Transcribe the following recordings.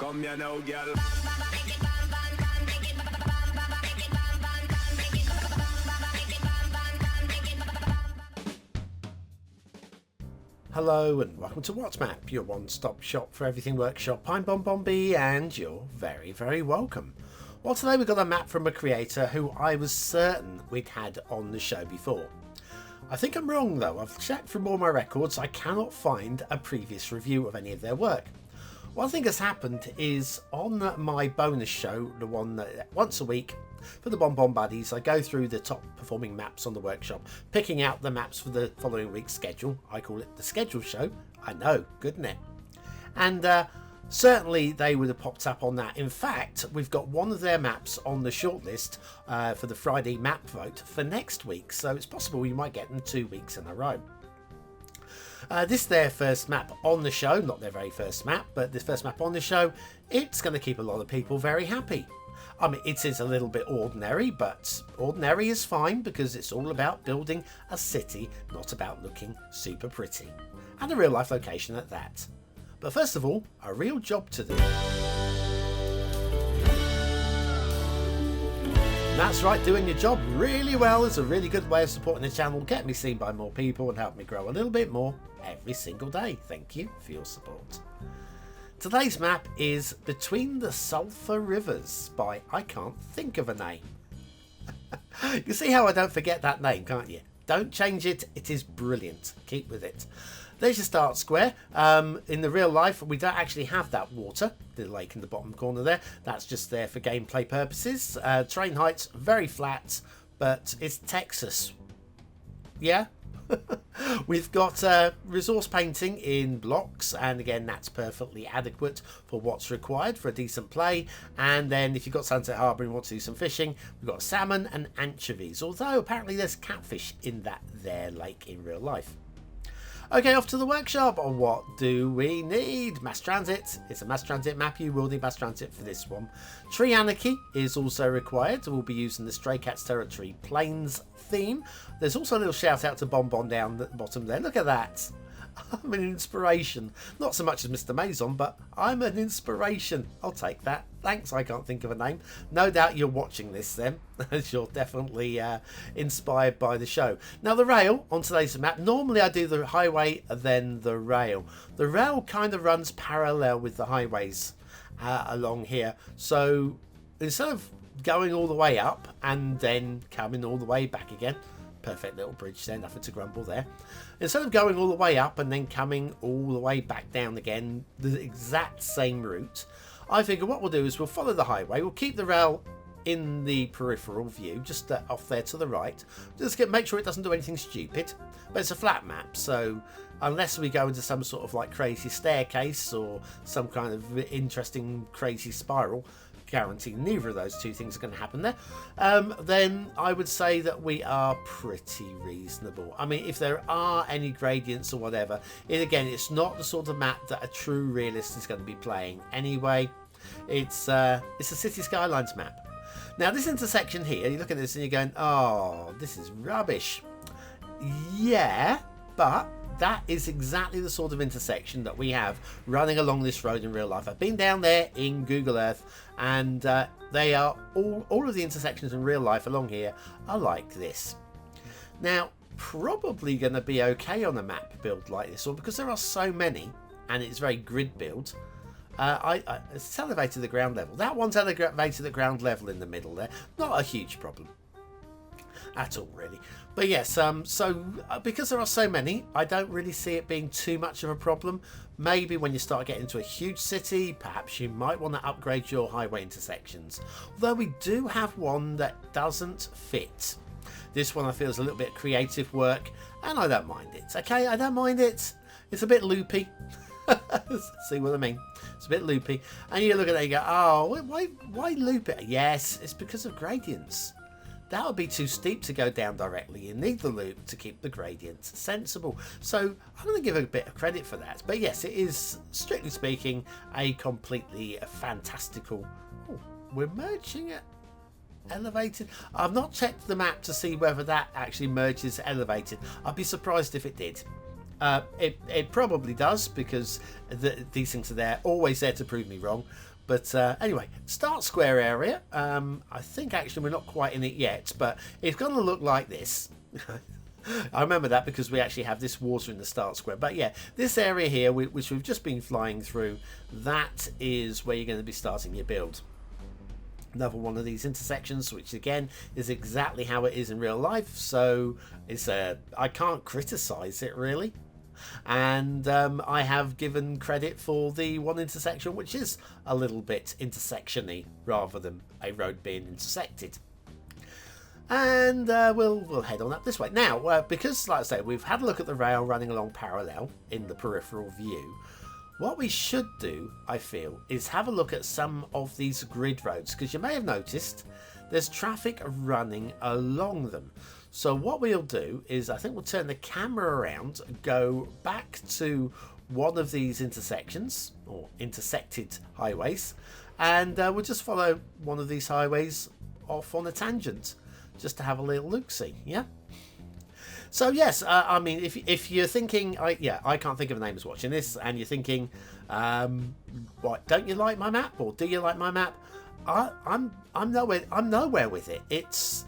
Come here now, girl. Hello and welcome to What's Map, your one-stop shop for everything workshop. I'm BonBonB and you're very, very welcome. Well, today we've got a map from a creator who I was certain we'd had on the show before. I think I'm wrong though. I've checked through all my records. I cannot find a previous review of any of their work. What I think has happened is on my bonus show, the one that once a week for the BonBon Buddies, I go through the top performing maps on the workshop, picking out the maps for the following week's schedule. I call it the schedule show. I know, good isn't it? And certainly they would have popped up on that. In fact, we've got one of their maps on the shortlist for the Friday map vote for next week. So it's possible we might get them 2 weeks in a row. This is their first map on the show, not their very first map, but this first map on the show. It's going to keep a lot of people very happy. I mean, it is a little bit ordinary, but ordinary is fine because it's all about building a city, not about looking super pretty. And a real life location at that. But first of all, a real job to do. That's right, doing your job really well is a really good way of supporting the channel, get me seen by more people and help me grow a little bit more every single day. Thank you for your support. Today's map is Between the Sulphur Rivers by I Can't Think of a Name. You see how I don't forget that name, can't you? Don't change it, it is brilliant. Keep with it. There's your start square. In the real life, we don't actually have that water, the lake in the bottom corner there. That's just there for gameplay purposes. Terrain heights, very flat, but it's Texas. Yeah? We've got resource painting in blocks, and again, that's perfectly adequate for what's required for a decent play. And then if you've got Sunset Harbour and want to do some fishing, we've got salmon and anchovies, although apparently there's catfish in that there lake in real life. Okay, off to the workshop. What do we need? Mass transit. It's a mass transit map. You will need mass transit for this one. Tree Anarchy is also required. We'll be using the Stray Cats Territory Plains theme. There's also a little shout out to BonBon down the bottom there. Look at that. I'm an inspiration. Not so much as Mr. Maison, but I'm an inspiration. I'll take that. Thanks, I can't think of a name. No doubt you're watching this then, as you're definitely inspired by the show. Now the rail on today's map, normally I do the highway then the rail. The rail kind of runs parallel with the highways along here. So instead of going all the way up and then coming all the way back again, perfect little bridge there, nothing to grumble there. Instead of going all the way up and then coming all the way back down again, the exact same route, I figure what we'll do is we'll follow the highway, we'll keep the rail in the peripheral view, just off there to the right, just make sure it doesn't do anything stupid. But it's a flat map, so unless we go into some sort of like crazy staircase or some kind of interesting crazy spiral, guarantee neither of those two things are going to happen there, then I would say that we are pretty reasonable. I mean, if there are any gradients or whatever, it's not the sort of map that a true realist is going to be playing anyway. It's a Cities Skylines map. Now this intersection here, you look at this and you're going, oh, this is rubbish. Yeah, but that is exactly the sort of intersection that we have running along this road in real life. I've been down there in Google Earth, and they are all of the intersections in real life along here are like this. Now, probably going to be okay on a map build like this one because there are so many, and it's very grid build. It's elevated to the ground level. That one's elevated to the ground level in the middle there. Not a huge problem at all, really. But yes, because there are so many, I don't really see it being too much of a problem. Maybe when you start getting into a huge city, perhaps you might want to upgrade your highway intersections. Although we do have one that doesn't fit. This one I feel is a little bit of creative work, and I don't mind it. Okay, I don't mind it. It's a bit loopy. See what I mean? It's a bit loopy. And you look at it and you go, oh, why loop it? Yes, it's because of gradients. That would be too steep to go down directly. You need the loop to keep the gradients sensible. So I'm going to give a bit of credit for that. But yes, it is, strictly speaking, a completely fantastical... Oh, we're merging it. Elevated. I've not checked the map to see whether that actually merges elevated. I'd be surprised if it did. It probably does, because these things are always there to prove me wrong. But anyway, start square area. I think actually we're not quite in it yet, but it's going to look like this. I remember that because we actually have this water in the start square. But yeah, this area here, which we've just been flying through, that is where you're going to be starting your build. Another one of these intersections, which again is exactly how it is in real life. So I can't criticize it really. And I have given credit for the one intersection which is a little bit intersectiony rather than a road being intersected. And we'll head on up this way now, because like I say, we've had a look at the rail running along parallel in the peripheral view. What we should do, I feel, is have a look at some of these grid roads, because you may have noticed there's traffic running along them. So what we'll do is, I think we'll turn the camera around, go back to one of these intersections, or intersected highways, and we'll just follow one of these highways off on a tangent, just to have a little look-see, yeah? So yes, I mean, if you're thinking, I can't think of a name as watching this, and you're thinking, what, don't you like my map, or do you like my map? I'm nowhere with it. It's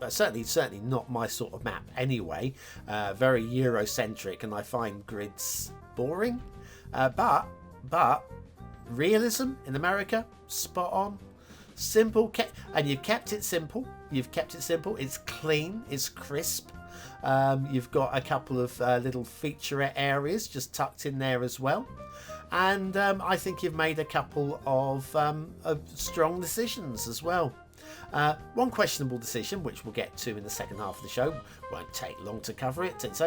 certainly not my sort of map anyway. Very Eurocentric, and I find grids boring. But realism in America, spot on. Simple, and you've kept it simple. It's clean, it's crisp. You've got a couple of little featurette areas just tucked in there as well. And I think you've made a couple of strong decisions as well. One questionable decision, which we'll get to in the second half of the show, won't take long to cover it. It's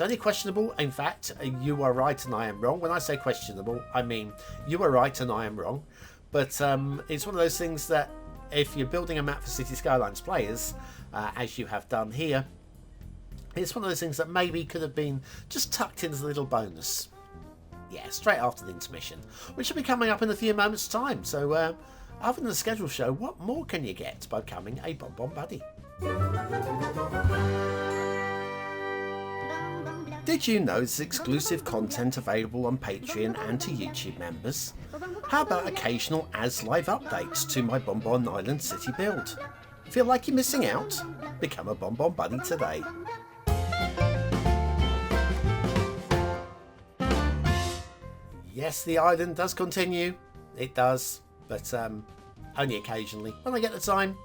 only questionable. In fact, you are right and I am wrong. When I say questionable, I mean you are right and I am wrong. But it's one of those things that if you're building a map for Cities Skylines players, as you have done here, it's one of those things that maybe could have been just tucked in as a little bonus. Yeah, straight after the intermission, which will be coming up in a few moments' time. So, other than the schedule show, what more can you get by becoming a BonBon buddy? Did you know there's exclusive content available on Patreon and to YouTube members? How about occasional as-live updates to my BonBon Island City build? Feel like you're missing out? Become a BonBon buddy today. Yes, the island does continue. It does, but only occasionally when I get the time.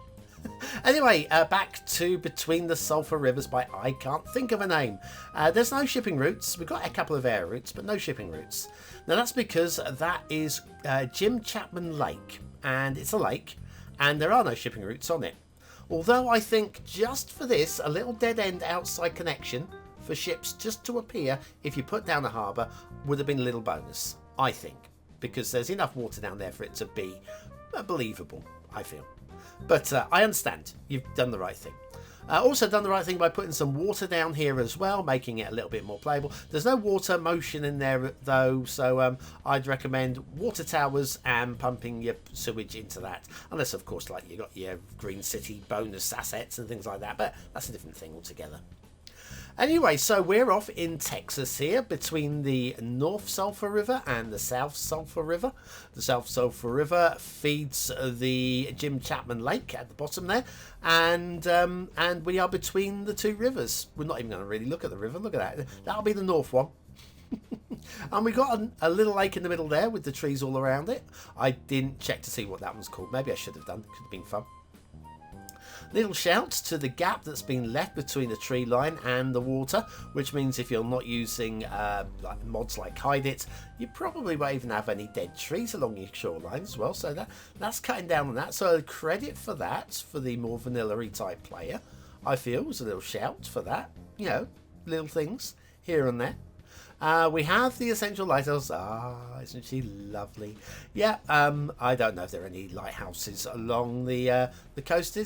Anyway, back to Between the Sulphur Rivers by I Can't Think of a Name. There's no shipping routes. We've got a couple of air routes, but no shipping routes. Now that's because that is Jim Chapman Lake, and it's a lake, and there are no shipping routes on it. Although I think just for this, a little dead end outside connection for ships just to appear if you put down a harbour would have been a little bonus, I think, because there's enough water down there for it to be believable, I feel. But I understand, you've done the right thing. Also done the right thing by putting some water down here as well, making it a little bit more playable. There's no water motion in there though, so I'd recommend water towers and pumping your sewage into that. Unless of course like you got your Green City bonus assets and things like that, but that's a different thing altogether. Anyway, so we're off in Texas here between the North Sulphur River and the South Sulphur River. The South Sulphur River feeds the Jim Chapman Lake at the bottom there, and we are between the two rivers. We're not even going to really look at the river. Look at that. That'll be the north one. And we got a little lake in the middle there with the trees all around it. I didn't check to see what that one's called. Maybe I should have done. Could have been fun. Little shout to the gap that's been left between the tree line and the water, which means if you're not using like mods like Hide It, you probably won't even have any dead trees along your shoreline as well. So that's cutting down on that. So credit for that for the more vanilla-y type player. I feel was a little shout for that. You know, little things here and there. We have the Essential Lighthouse. Isn't she lovely? Yeah, I don't know if there are any lighthouses along the coast.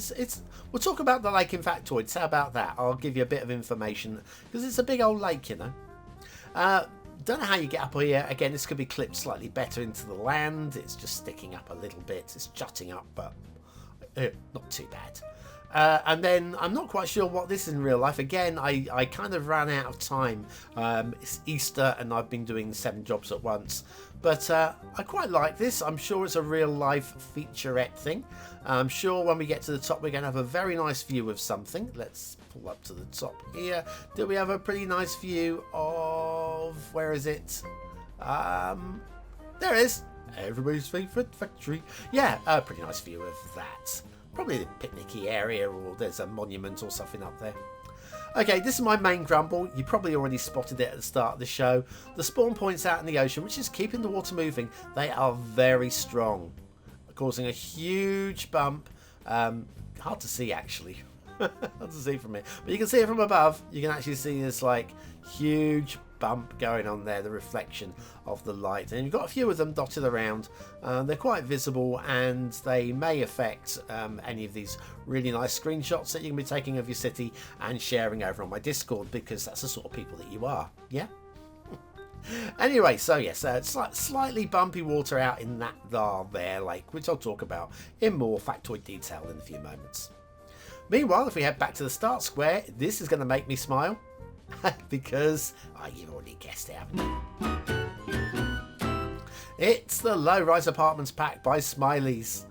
We'll talk about the lake in factoids. How about that? I'll give you a bit of information because it's a big old lake, you know. Don't know how you get up here. Again, this could be clipped slightly better into the land. It's just sticking up a little bit. It's jutting up, but not too bad. And then I'm not quite sure what this is in real life. Again, I kind of ran out of time. It's Easter and I've been doing 7 jobs at once. But I quite like this. I'm sure it's a real life featurette thing. I'm sure when we get to the top we're going to have a very nice view of something. Let's pull up to the top here. Do we have a pretty nice view of... where is it? There it is. Everybody's favourite factory. Yeah, a pretty nice view of that. Probably the picnicky area, or there's a monument or something up there. Okay, this is my main grumble. You probably already spotted it at the start of the show. The spawn points out in the ocean, which is keeping the water moving, they are very strong, causing a huge bump. Hard to see, actually. Hard to see from here. But you can see it from above. You can actually see this, like, huge bump going on there, the reflection of the light, and you've got a few of them dotted around. They're quite visible, and they may affect any of these really nice screenshots that you can be taking of your city and sharing over on my Discord, because that's the sort of people that you are. Yeah. Anyway, so yes, it's slightly bumpy water out in that there lake, which I'll talk about in more factoid detail in a few moments. Meanwhile, if we head back to the start square, this is going to make me smile. Because, you've already guessed it, haven't you? It's the Lowrise Apartments pack by Smilies.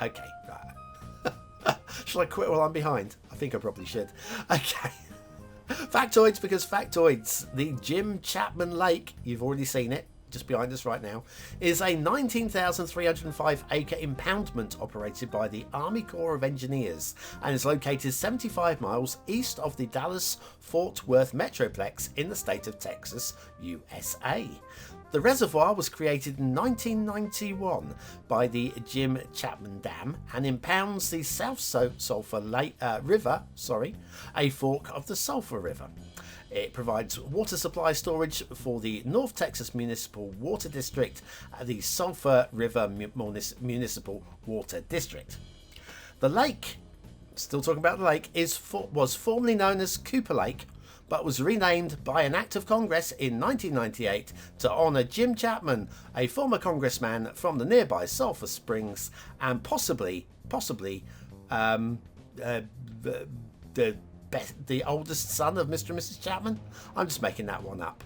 Okay, right. Shall I quit while I'm behind? I think I probably should. Okay. Factoids, because factoids. The Jim Chapman Lake, you've already seen it, just behind us right now, is a 19,305 acre impoundment operated by the Army Corps of Engineers and is located 75 miles east of the Dallas-Fort Worth Metroplex in the state of Texas, USA. The reservoir was created in 1991 by the Jim Chapman Dam and impounds the South Sulphur River, a fork of the Sulphur River. It provides water supply storage for the North Texas Municipal Water District, the Sulphur River Municipal Water District. The lake, still talking about the lake, was formerly known as Cooper Lake, but was renamed by an act of Congress in 1998 to honour Jim Chapman, a former congressman from the nearby Sulphur Springs, and possibly the oldest son of Mr. and Mrs. Chapman. I'm just making that one up.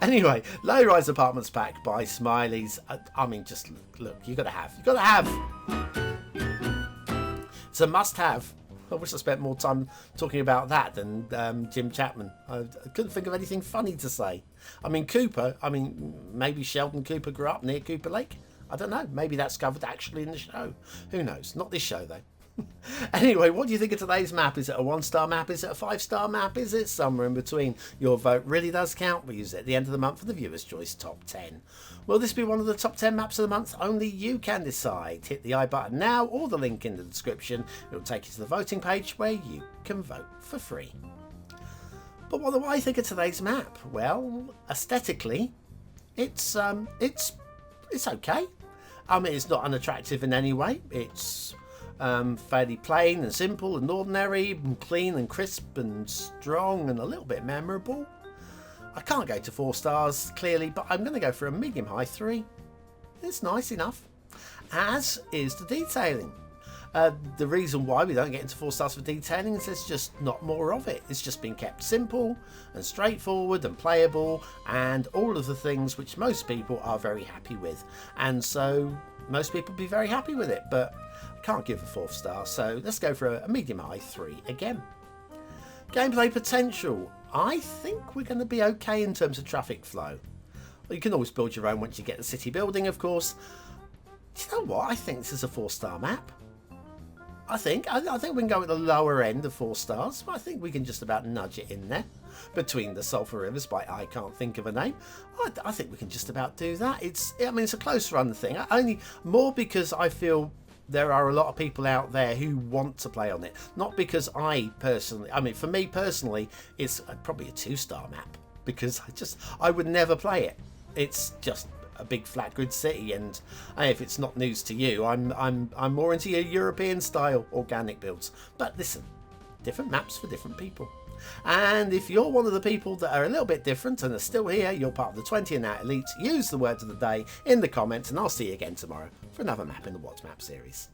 Anyway, Low-Rise Apartments pack by Smilies. I mean, just look, you gotta have. It's a must-have. I wish I spent more time talking about that than Jim Chapman. I couldn't think of anything funny to say. I mean, Cooper. I mean, maybe Sheldon Cooper grew up near Cooper Lake. I don't know. Maybe that's covered actually in the show. Who knows? Not this show, though. Anyway, what do you think of today's map? Is it a 1-star map? Is it a 5-star map? Is it somewhere in between? Your vote really does count. We use it at the end of the month for the Viewer's Choice Top 10. Will this be one of the top 10 maps of the month? Only you can decide. Hit the I button now or the link in the description. It will take you to the voting page where you can vote for free. But what do I think of today's map? Well, aesthetically, it's okay. I mean, it's not unattractive in any way. It's fairly plain and simple and ordinary and clean and crisp and strong and a little bit memorable. I can't go to 4 stars clearly, but I'm going to go for a medium-high 3. It's nice enough, as is the detailing. The reason why we don't get into 4 stars for detailing is there's just not more of it. It's just been kept simple and straightforward and playable and all of the things which most people are very happy with, and so most people be very happy with it, but I can't give a 4th star, so let's go for a medium-high 3 again. Gameplay potential. I think we're going to be okay in terms of traffic flow. Well, you can always build your own once you get the city building, of course. Do you know what? I think this is a 4-star map. I think we can go at the lower end of 4 stars, but I think we can just about nudge it in there. Between the Sulphur Rivers by I Can't Think of a Name, I think we can just about do that. It's a close run thing. Only more because I feel there are a lot of people out there who want to play on it. Not because for me personally, it's probably a 2-star map because I would never play it. It's just a big flat grid city, and if it's not news to you, I'm more into your European style organic builds. But listen, different maps for different people. And if you're one of the people that are a little bit different and are still here, you're part of the 20 and out elite, use the word of the day in the comments, and I'll see you again tomorrow for another map in the What's Map series.